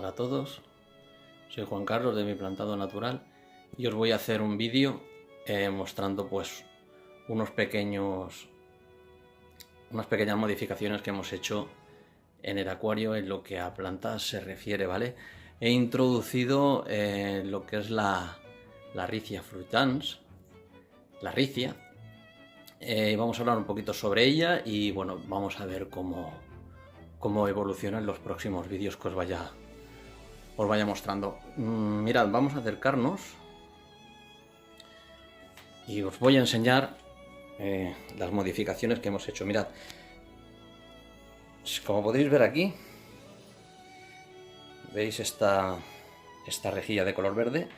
Hola a todos, soy Juan Carlos de Mi Plantado Natural y os voy a hacer un vídeo mostrando pues unas pequeñas modificaciones que hemos hecho en el acuario en lo que a plantas se refiere, ¿vale? He introducido lo que es la Ricia fruitans, la ricia. Vamos a hablar un poquito sobre ella y bueno, vamos a ver cómo evoluciona en los próximos vídeos que os vaya mostrando. Mirad, vamos a acercarnos y os voy a enseñar las modificaciones que hemos hecho. Mirad, como podéis ver aquí, veis esta rejilla de color verde.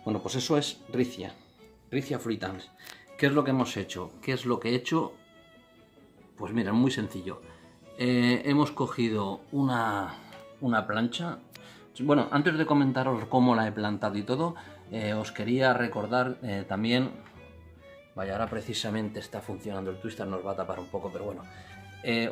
Bueno, pues eso es Ricia fruitans. ¿Qué es lo que hemos hecho? ¿Qué es lo que he hecho? Pues mira, muy sencillo. Hemos cogido una plancha. Bueno, antes de comentaros cómo la he plantado y todo, os quería recordar también. Vaya, ahora precisamente está funcionando el twister, nos va a tapar un poco, pero bueno.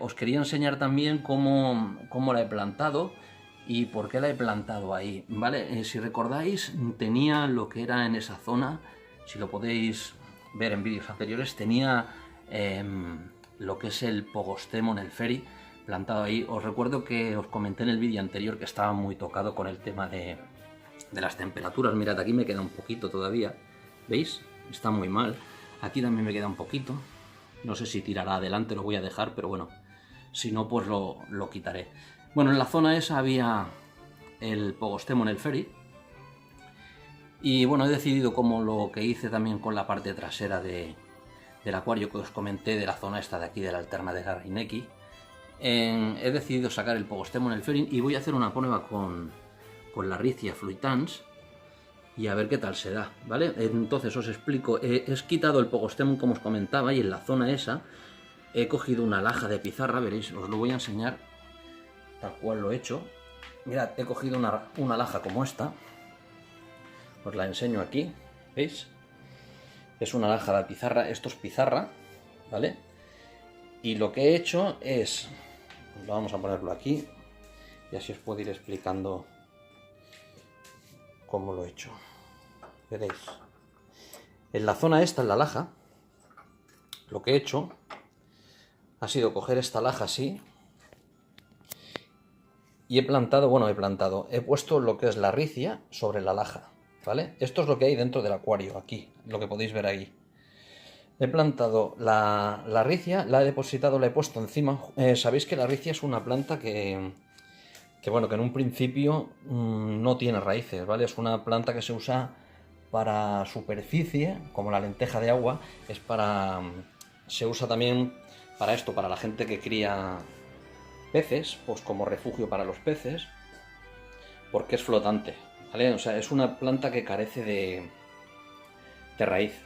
Os quería enseñar también cómo la he plantado y por qué la he plantado ahí, ¿vale? Si recordáis, tenía lo que era en esa zona, si lo podéis ver en vídeos anteriores, tenía lo que es el Pogostemon, el Feri, plantado ahí. Os recuerdo que os comenté en el vídeo anterior que estaba muy tocado con el tema de las temperaturas. Mirad, aquí me queda un poquito todavía, ¿veis? Está muy mal. Aquí también me queda un poquito. No sé si tirará adelante, lo voy a dejar, pero bueno, si no, pues lo quitaré. Bueno, en la zona esa había el Pogostemon, el Feri. Y bueno, he decidido, como lo que hice también con la parte trasera del acuario que os comenté, de la zona esta de aquí, de la alterna de la Reineki, he decidido sacar el Pogostemon, el Feri, y voy a hacer una prueba con la Ricia fruitans y a ver qué tal se da, ¿vale? Entonces os explico. He quitado el Pogostemon, como os comentaba, y en la zona esa he cogido una laja de pizarra, veréis, os lo voy a enseñar tal cual lo he hecho. Mirad, he cogido una laja como esta, os la enseño aquí, ¿veis? Es una laja de pizarra, esto es pizarra, ¿vale? Y lo que he hecho es, vamos a ponerlo aquí y así os puedo ir explicando cómo lo he hecho. Veréis, en la zona esta, en la laja, lo que he hecho ha sido coger esta laja así y he puesto lo que es la ricia sobre la laja, ¿vale? Esto es lo que hay dentro del acuario, aquí, lo que podéis ver ahí. He plantado la ricia, la he depositado, la he puesto encima. Sabéis que la ricia es una planta que en un principio no tiene raíces, ¿vale? Es una planta que se usa para superficie, como la lenteja de agua. Se usa también para esto, para la gente que cría peces, pues como refugio para los peces, porque es flotante, ¿vale? O sea, es una planta que carece de raíz.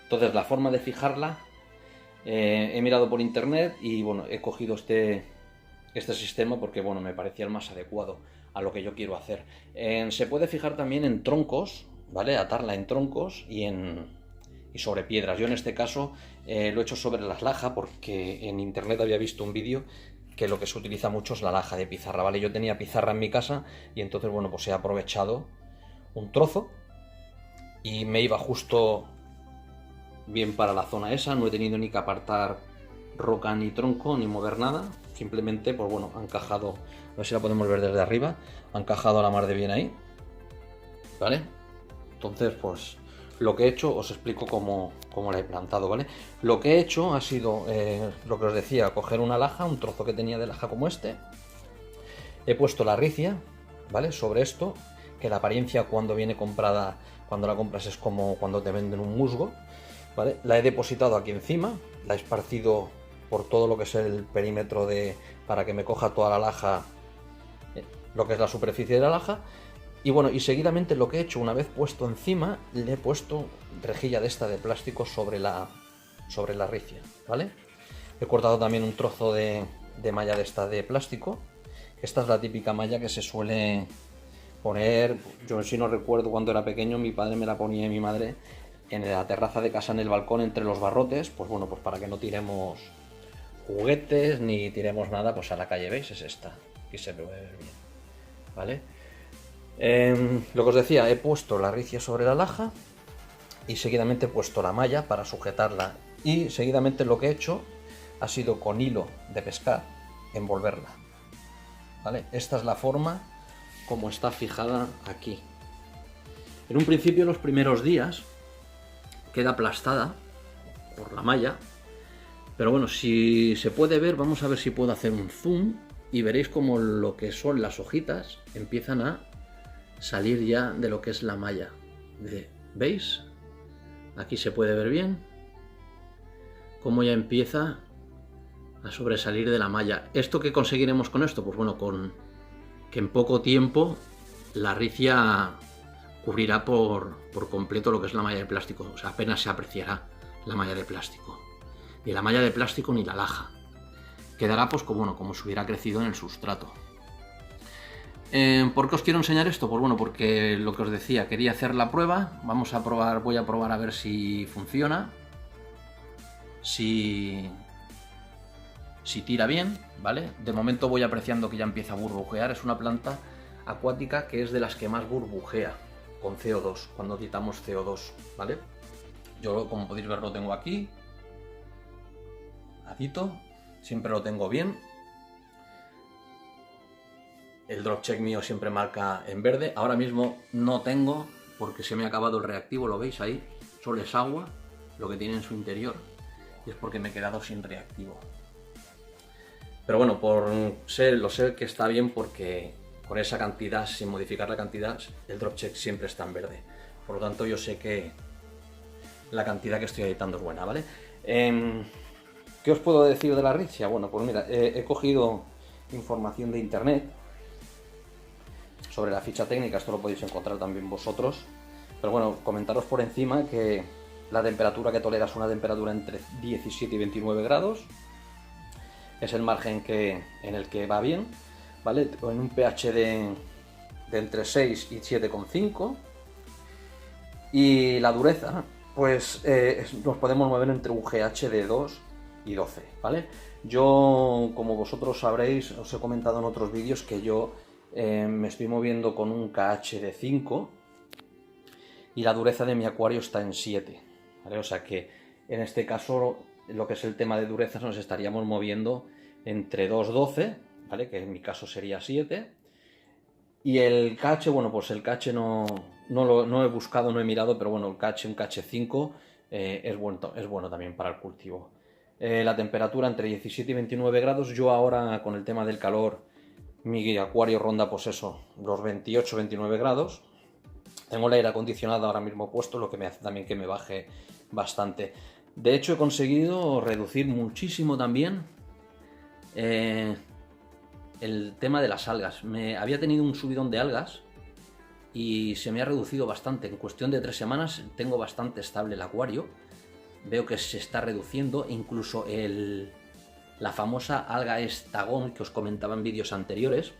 Entonces, la forma de fijarla, he mirado por internet y bueno, he cogido este sistema porque bueno, me parecía el más adecuado a lo que yo quiero hacer. Se puede fijar también en troncos, ¿vale? Atarla en troncos y sobre piedras. Yo en este caso lo he hecho sobre las lajas porque en internet había visto un vídeo que lo que se utiliza mucho es la laja de pizarra, ¿vale? Yo tenía pizarra en mi casa y entonces bueno, pues he aprovechado un trozo y me iba justo bien para la zona esa. No he tenido ni que apartar roca ni tronco ni mover nada, simplemente pues bueno, ha encajado, a ver si la podemos ver desde arriba, ha encajado a la mar de bien ahí, ¿vale? Entonces pues lo que he hecho, os explico cómo la he plantado, ¿vale? Lo que he hecho ha sido, lo que os decía, coger una laja, un trozo que tenía de laja como este, he puesto la ricia, ¿vale? Sobre esto, que la apariencia cuando viene comprada, cuando la compras es como cuando te venden un musgo, ¿vale? La he depositado aquí encima, la he esparcido por todo lo que es el perímetro para que me coja toda la laja, lo que es la superficie de la laja. Y bueno, y seguidamente lo que he hecho, una vez puesto encima, le he puesto rejilla de esta de plástico sobre la ricia, ¿vale? He cortado también un trozo de malla de esta de plástico. Esta es la típica malla que se suele poner, yo si no recuerdo cuando era pequeño, mi padre me la ponía y mi madre en la terraza de casa, en el balcón, entre los barrotes, pues bueno, pues para que no tiremos juguetes ni tiremos nada pues a la calle, ¿veis? Es esta, aquí se puede ver bien, ¿vale? Lo que os decía, he puesto la ricia sobre la laja y seguidamente he puesto la malla para sujetarla, y seguidamente lo que he hecho ha sido con hilo de pescar envolverla, ¿vale? Esta es la forma como está fijada aquí. En un principio, los primeros días queda aplastada por la malla, pero bueno, si se puede ver, vamos a ver si puedo hacer un zoom y veréis como lo que son las hojitas empiezan a salir ya de lo que es la malla. ¿Veis? Aquí se puede ver bien cómo ya empieza a sobresalir de la malla. ¿Esto qué conseguiremos con esto? Pues bueno, con que en poco tiempo la ricia cubrirá por completo lo que es la malla de plástico. O sea, apenas se apreciará la malla de plástico. Ni la malla de plástico ni la laja. Quedará pues como si hubiera crecido en el sustrato. ¿Por qué os quiero enseñar esto? Pues bueno, porque lo que os decía, quería hacer la prueba. Voy a probar a ver si funciona. Si tira bien, ¿vale? De momento voy apreciando que ya empieza a burbujear. Es una planta acuática que es de las que más burbujea con CO2, cuando quitamos CO2, ¿vale? Yo, como podéis ver, lo tengo aquí. Adito, siempre lo tengo bien. El drop check mío siempre marca en verde. Ahora mismo no tengo, porque se me ha acabado el reactivo, lo veis ahí. Solo es agua lo que tiene en su interior, y es porque me he quedado sin reactivo. Pero bueno, lo sé que está bien, porque con esa cantidad, sin modificar la cantidad, el drop check siempre está en verde. Por lo tanto, yo sé que la cantidad que estoy editando es buena, ¿vale? ¿Qué os puedo decir de la ricia? Bueno, pues mira, he cogido información de internet sobre la ficha técnica. Esto lo podéis encontrar también vosotros. Pero bueno, comentaros por encima que la temperatura que tolera es una temperatura entre 17 y 29 grados. Es el margen en el que va bien, ¿vale? En un pH de entre 6 y 7,5. Y la dureza, pues nos podemos mover entre un GH de 2 y 12, ¿vale? Yo, como vosotros sabréis, os he comentado en otros vídeos que yo me estoy moviendo con un KH de 5 y la dureza de mi acuario está en 7, ¿vale? O sea que en este caso, lo que es el tema de durezas, nos estaríamos moviendo entre 2,12, ¿vale? Que en mi caso sería 7. Y el KH, bueno, pues el KH no he buscado, no he mirado, pero bueno, el KH, un KH 5 es bueno también para el cultivo. La temperatura entre 17 y 29 grados. Yo ahora, con el tema del calor, mi acuario ronda pues eso, los 28-29 grados. Tengo el aire acondicionado ahora mismo puesto, lo que me hace también que me baje bastante. De hecho, he conseguido reducir muchísimo también el tema de las algas. Había tenido un subidón de algas y se me ha reducido bastante. En cuestión de 3 semanas tengo bastante estable el acuario. Veo que se está reduciendo. Incluso la famosa alga estagón que os comentaba en vídeos anteriores,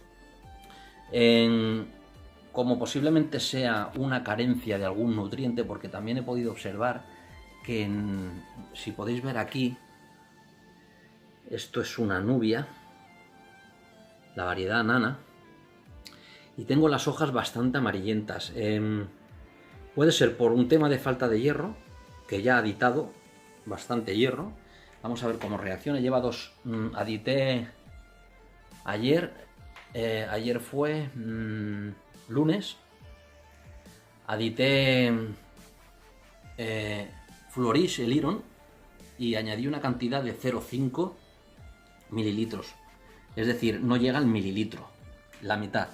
como posiblemente sea una carencia de algún nutriente, porque también he podido observar que si podéis ver aquí, esto es una nubia, la variedad nana, y tengo las hojas bastante amarillentas. Puede ser por un tema de falta de hierro, que ya ha aditado bastante hierro. Vamos a ver cómo reacciona. Lleva dos. Adité ayer. Ayer fue lunes. Adité Flourish, el Iron, y añadí una cantidad de 0,5 mililitros. Es decir, no llega al mililitro, la mitad,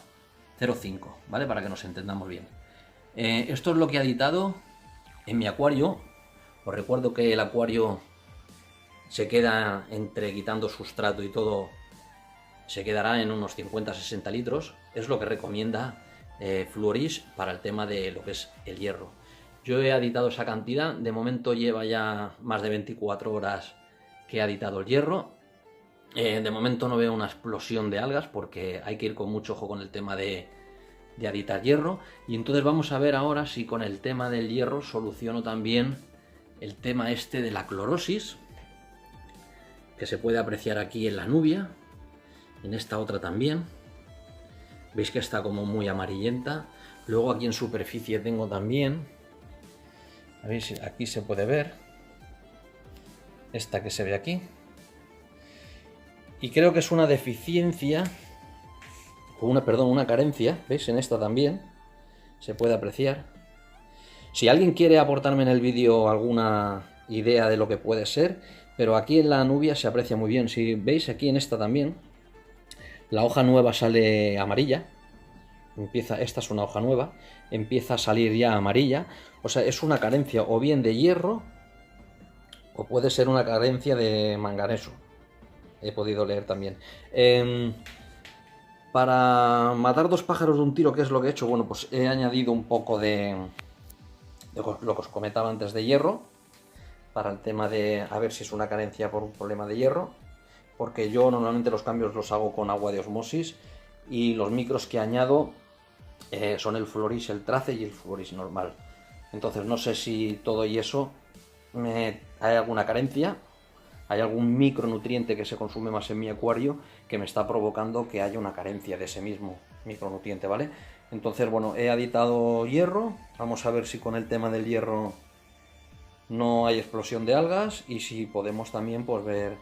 0,5, ¿vale? Para que nos entendamos bien. Esto es lo que he aditado en mi acuario. Os recuerdo que el acuario se queda, entre quitando sustrato y todo, se quedará en unos 50-60 litros. Es lo que recomienda Flourish para el tema de lo que es el hierro. Yo he aditado esa cantidad. De momento lleva ya más de 24 horas que he aditado el hierro. De momento no veo una explosión de algas, porque hay que ir con mucho ojo con el tema de aditar hierro. Y entonces vamos a ver ahora si con el tema del hierro soluciono también el tema este de la clorosis, que se puede apreciar aquí en la nubia, en esta otra también. Veis que está como muy amarillenta. Luego aquí en superficie tengo también, a ver si aquí se puede ver, esta que se ve aquí. Y creo que es una deficiencia, o una carencia, ¿veis? En esta también se puede apreciar. Si alguien quiere aportarme en el vídeo alguna idea de lo que puede ser, pero aquí en la nubia se aprecia muy bien. Si veis aquí en esta también, la hoja nueva sale amarilla. Esta es una hoja nueva, empieza a salir ya amarilla. O sea, es una carencia o bien de hierro, o puede ser una carencia de manganeso. He podido leer también. Para matar dos pájaros de un tiro, ¿qué es lo que he hecho? Bueno, pues he añadido un poco de lo que os comentaba antes de hierro, para el tema de a ver si es una carencia por un problema de hierro, porque yo normalmente los cambios los hago con agua de osmosis y los micros que añado son el Floris, el Trace y el Floris normal. Entonces no sé si todo y eso hay alguna carencia, hay algún micronutriente que se consume más en mi acuario que me está provocando que haya una carencia de ese mismo micronutriente, ¿vale? Entonces, bueno, he aditado hierro, vamos a ver si con el tema del hierro no hay explosión de algas y si podemos también pues ver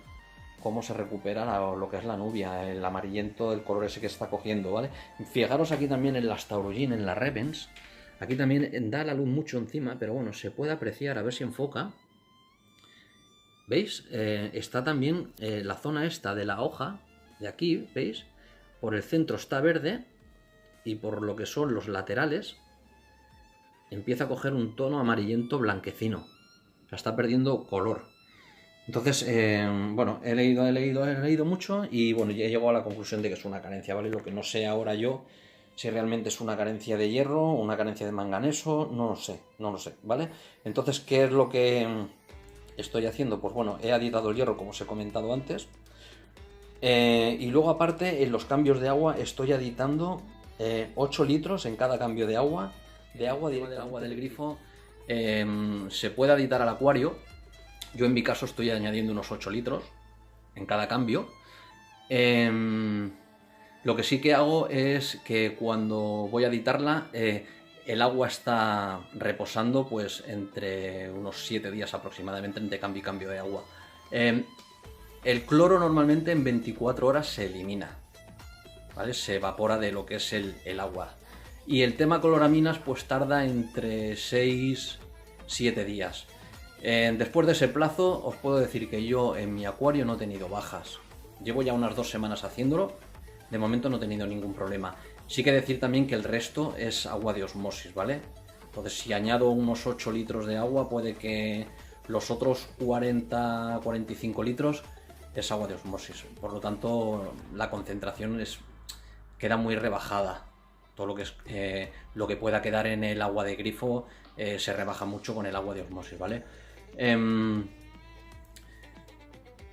cómo se recupera lo que es la nubia, el amarillento, el color ese que está cogiendo, ¿vale? Fijaros aquí también en las Taurogin, en las Rebens, aquí también da la luz mucho encima, pero bueno, se puede apreciar, a ver si enfoca. ¿Veis? Está también la zona esta de la hoja, de aquí, ¿veis? Por el centro está verde y por lo que son los laterales empieza a coger un tono amarillento blanquecino. O sea, está perdiendo color. Entonces, bueno, he leído mucho y bueno, ya he llegado a la conclusión de que es una carencia, ¿vale? Lo que no sé ahora yo, si realmente es una carencia de hierro, una carencia de manganeso, no lo sé, ¿vale? Entonces, ¿qué es lo que estoy haciendo? Pues bueno, he aditado el hierro, como os he comentado antes. Y luego aparte, en los cambios de agua, estoy aditando 8 litros en cada cambio de agua. De agua del grifo se puede aditar al acuario. Yo en mi caso estoy añadiendo unos 8 litros en cada cambio. Lo que sí que hago es que cuando voy a aditarla, el agua está reposando pues entre unos 7 días aproximadamente entre cambio y cambio de agua. El cloro normalmente en 24 horas se elimina, ¿vale? Se evapora de lo que es el agua. Y el tema cloraminas pues tarda entre 6-7 días. Después de ese plazo os puedo decir que yo en mi acuario no he tenido bajas. Llevo ya unas 2 semanas haciéndolo, de momento no he tenido ningún problema. Sí que decir también que el resto es agua de osmosis, ¿vale? Entonces si añado unos 8 litros de agua puede que los otros 40-45 litros es agua de osmosis. Por lo tanto la concentración queda muy rebajada. Todo lo que es lo que pueda quedar en el agua de grifo se rebaja mucho con el agua de osmosis, ¿vale?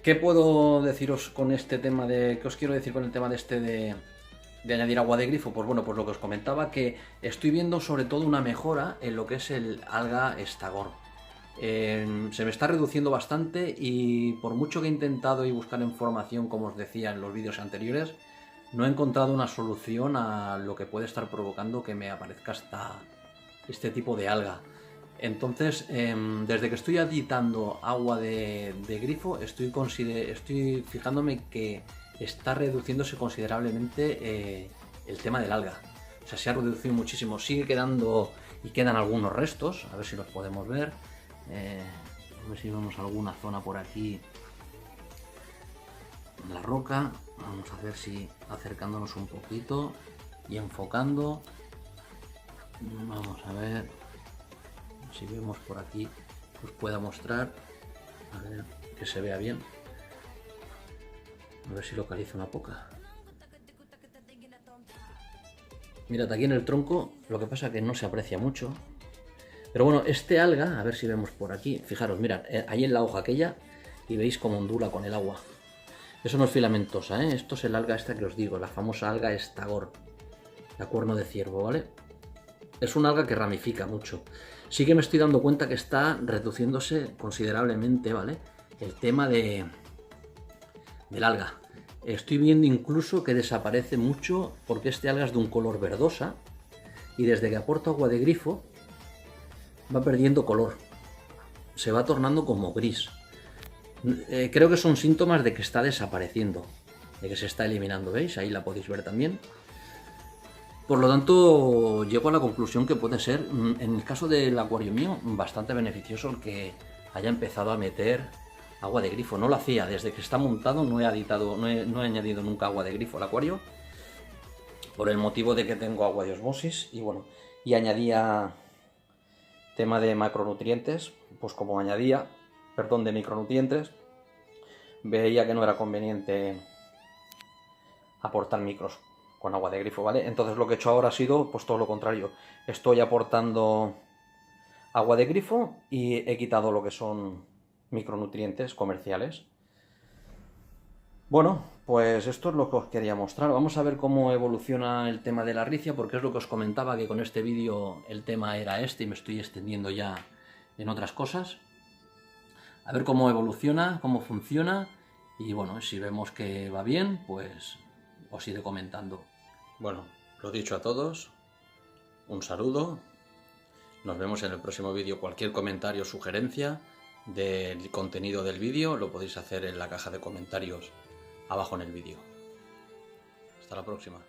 ¿Qué puedo deciros con este tema ¿qué os quiero decir con el tema de añadir agua de grifo? Pues bueno, pues lo que os comentaba, que estoy viendo sobre todo una mejora en lo que es el alga Stagor. Se me está reduciendo bastante y por mucho que he intentado y buscar información, como os decía en los vídeos anteriores, no he encontrado una solución a lo que puede estar provocando que me aparezca este tipo de alga. Entonces, desde que estoy aditando agua de grifo, estoy fijándome que está reduciéndose considerablemente el tema del alga. O sea, se ha reducido muchísimo. Sigue quedando y quedan algunos restos, a ver si los podemos ver. A ver si vemos alguna zona por aquí en la roca. Vamos a ver si acercándonos un poquito y enfocando. Vamos a ver si vemos por aquí, os pueda mostrar, a ver que se vea bien, a ver si localizo una poca. Mirad, aquí en el tronco, lo que pasa es que no se aprecia mucho, pero bueno, este alga, a ver si vemos por aquí, fijaros, mirad, ahí en la hoja aquella, y veis cómo ondula con el agua. Eso no es filamentosa, esto es el alga esta que os digo, la famosa alga Stagor, la cuerno de ciervo, ¿vale? Es un alga que ramifica mucho. Sí que me estoy dando cuenta que está reduciéndose considerablemente, ¿vale? El tema del alga. Estoy viendo incluso que desaparece mucho porque este alga es de un color verdosa y desde que aporto agua de grifo va perdiendo color, se va tornando como gris. Creo que son síntomas de que está desapareciendo, de que se está eliminando, ¿veis? Ahí la podéis ver también. Por lo tanto, llego a la conclusión que puede ser, en el caso del acuario mío, bastante beneficioso el que haya empezado a meter agua de grifo. No lo hacía, desde que está montado no he añadido nunca agua de grifo al acuario, por el motivo de que tengo agua de osmosis y bueno, y añadía tema de macronutrientes, pues como añadía, perdón, de micronutrientes, veía que no era conveniente aportar micros con agua de grifo, ¿vale? Entonces lo que he hecho ahora ha sido pues todo lo contrario. Estoy aportando agua de grifo y he quitado lo que son micronutrientes comerciales. Bueno, pues esto es lo que os quería mostrar. Vamos a ver cómo evoluciona el tema de la ricia, porque es lo que os comentaba, que con este vídeo el tema era este y me estoy extendiendo ya en otras cosas. A ver cómo evoluciona, cómo funciona y bueno, si vemos que va bien, pues os iré comentando. Bueno, lo dicho a todos, un saludo, nos vemos en el próximo vídeo. Cualquier comentario o sugerencia del contenido del vídeo lo podéis hacer en la caja de comentarios abajo en el vídeo. Hasta la próxima.